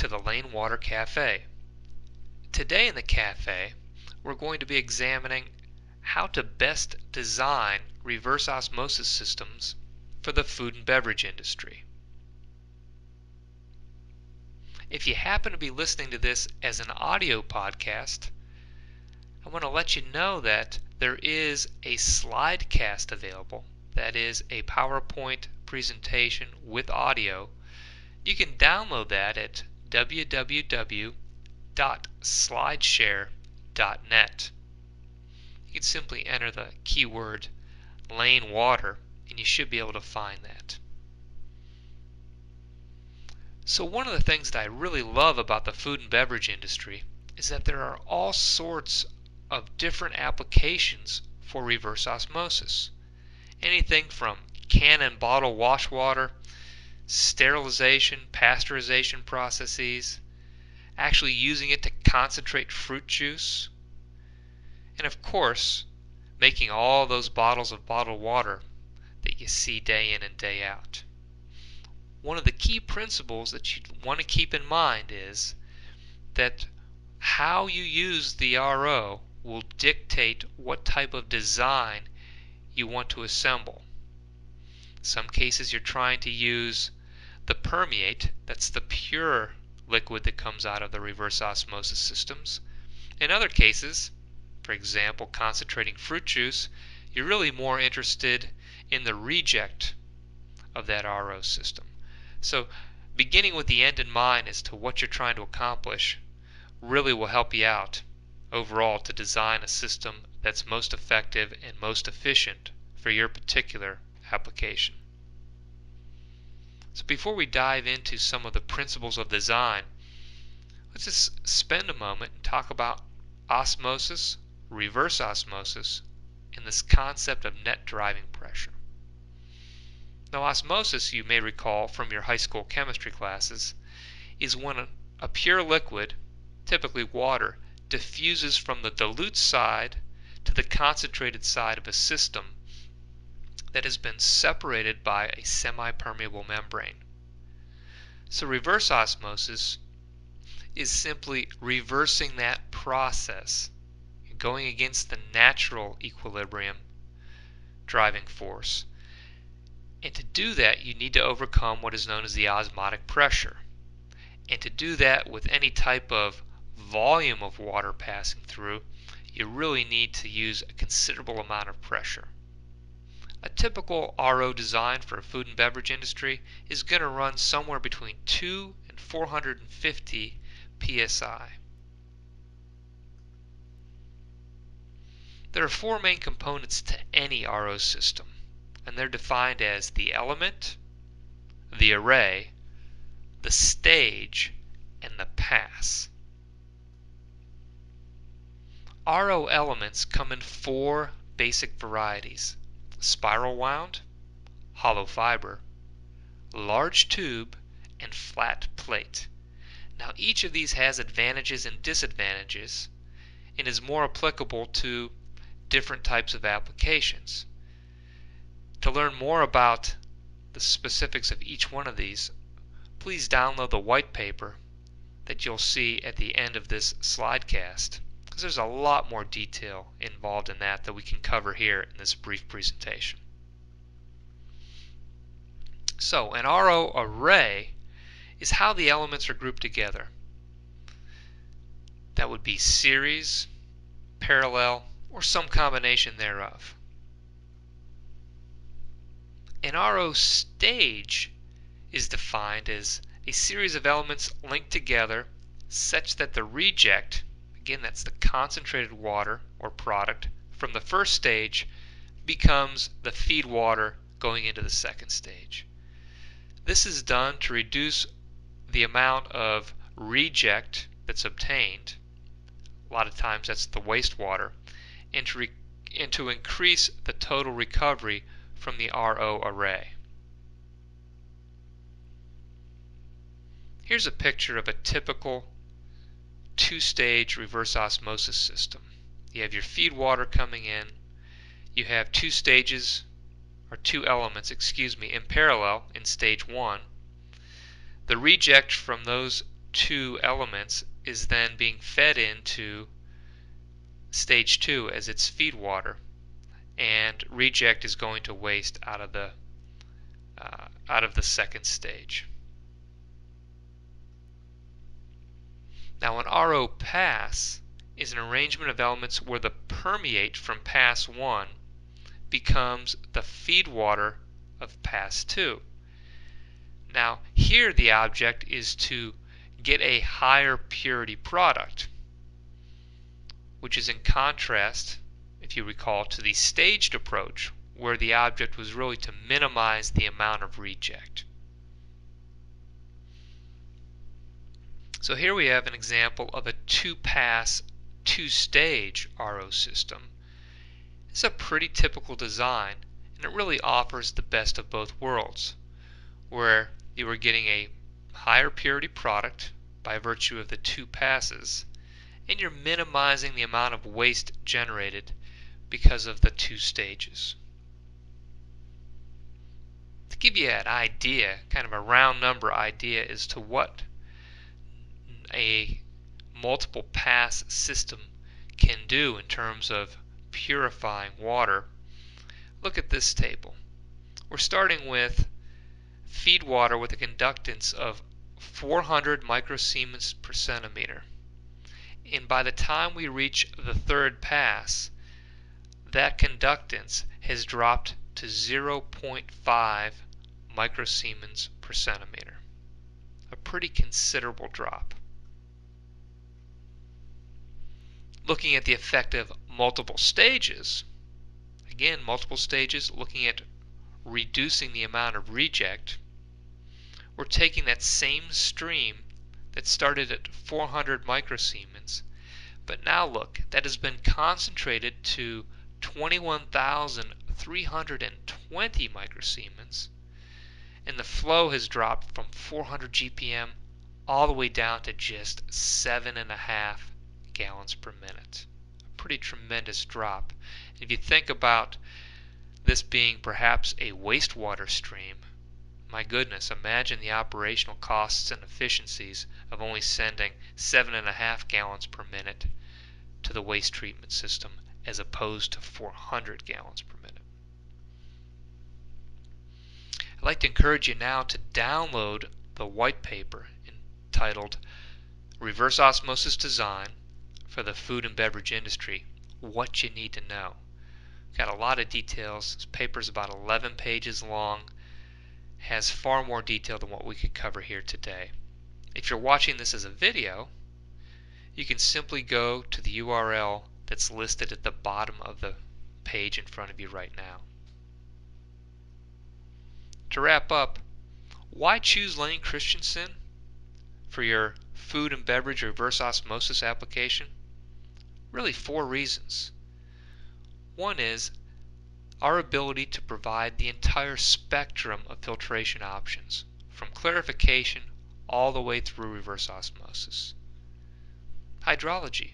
to the Lane Water Cafe. Today in the cafe, we're going to be examining how to best design reverse osmosis systems for the food and beverage industry. If you happen to be listening to this as an audio podcast, I want to let you know that there is a slide cast available. That is a PowerPoint presentation with audio. You can download that at www.slideshare.net. You can simply enter the keyword Lane Water and you should be able to find that. So one of the things that I really love about the food and beverage industry is that there are all sorts of different applications for reverse osmosis. Anything from can and bottle wash water, sterilization, pasteurization processes, actually using it to concentrate fruit juice, and of course, making all those bottles of bottled water that you see day in and day out. One of the key principles that you want to keep in mind is that how you use the RO will dictate what type of design you want to assemble. In some cases you're trying to use the permeate, that's the pure liquid that comes out of the reverse osmosis systems. In other cases, for example concentrating fruit juice, you're really more interested in the reject of that RO system. So beginning with the end in mind as to what you're trying to accomplish really will help you out overall to design a system that's most effective and most efficient for your particular application. So before we dive into some of the principles of design, let's just spend a moment and talk about osmosis, reverse osmosis, and this concept of net driving pressure. Now osmosis, you may recall from your high school chemistry classes, is when a pure liquid, typically water, diffuses from the dilute side to the concentrated side of a system that has been separated by a semi-permeable membrane. So reverse osmosis is simply reversing that process, going against the natural equilibrium driving force. And to do that, you need to overcome what is known as the osmotic pressure. And to do that with any type of volume of water passing through, you really need to use a considerable amount of pressure. A typical RO design for a food and beverage industry is going to run somewhere between 2 and 450 psi. There are four main components to any RO system, and they're defined as the element, the array, the stage, and the pass. RO elements come in four basic varieties: spiral wound, hollow fiber, large tube, and flat plate. Now each of these has advantages and disadvantages and is more applicable to different types of applications. To learn more about the specifics of each one of these, please download the white paper that you'll see at the end of this slidecast, because there's a lot more detail involved in that we can cover here in this brief presentation. So an RO array is how the elements are grouped together. That would be series, parallel, or some combination thereof. An RO stage is defined as a series of elements linked together such that the reject, again that's the concentrated water or product from the first stage, becomes the feed water going into the second stage. This is done to reduce the amount of reject that's obtained, a lot of times that's the wastewater, and to increase the total recovery from the RO array. Here's a picture of a typical two-stage reverse osmosis system. You have your feed water coming in, you have two elements in parallel in stage 1. The reject from those two elements is then being fed into stage 2 as its feed water, and reject is going to waste out of the second stage. Now an RO pass is an arrangement of elements where the permeate from pass 1 becomes the feed water of pass 2. Now here the object is to get a higher purity product, which is in contrast, if you recall, to the staged approach where the object was really to minimize the amount of reject. So here we have an example of a two-pass, two-stage RO system. It's a pretty typical design, and it really offers the best of both worlds, where you are getting a higher purity product by virtue of the two passes, and you're minimizing the amount of waste generated because of the two stages. To give you an idea, kind of a round number idea as to what a multiple pass system can do in terms of purifying water, look at this table. We're starting with feed water with a conductance of 400 microsiemens per centimeter, and by the time we reach the third pass, that conductance has dropped to 0.5 microsiemens per centimeter. A pretty considerable drop. Looking at the effect of multiple stages, again, multiple stages, looking at reducing the amount of reject, we're taking that same stream that started at 400 microsiemens, but now look, that has been concentrated to 21,320 microsiemens, and the flow has dropped from 400 GPM all the way down to just 7.5 gallons per minute. A pretty tremendous drop. If you think about this being perhaps a wastewater stream, my goodness, imagine the operational costs and efficiencies of only sending 7.5 gallons per minute to the waste treatment system as opposed to 400 gallons per minute. I'd like to encourage you now to download the white paper entitled Reverse Osmosis Design for the Food and Beverage Industry, What You Need to Know. Got a lot of details. This paper is about 11 pages long, has far more detail than what we could cover here today. If you're watching this as a video, you can simply go to the URL that's listed at the bottom of the page in front of you right now. To wrap up, why choose Lane Christensen for your food and beverage reverse osmosis application? Really 4 reasons. One is our ability to provide the entire spectrum of filtration options, from clarification all the way through reverse osmosis. Hydrology.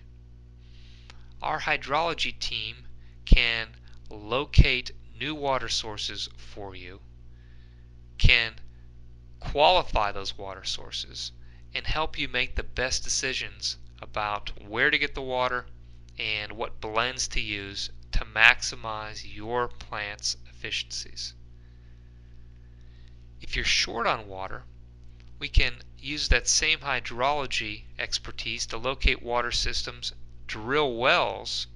Our hydrology team can locate new water sources for you, can qualify those water sources, and help you make the best decisions about where to get the water and what blends to use to maximize your plant's efficiencies. If you're short on water, we can use that same hydrology expertise to locate water systems, drill wells,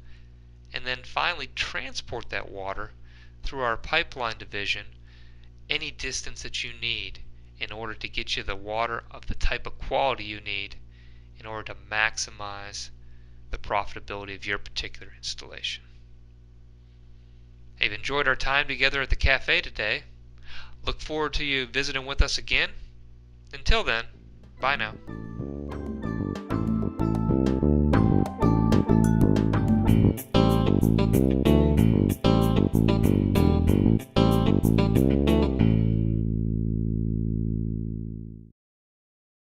and then finally transport that water through our pipeline division any distance that you need in order to get you the water of the type of quality you need in order to maximize the profitability of your particular installation. I've enjoyed our time together at the cafe today. Look forward to you visiting with us again. Until then, bye now.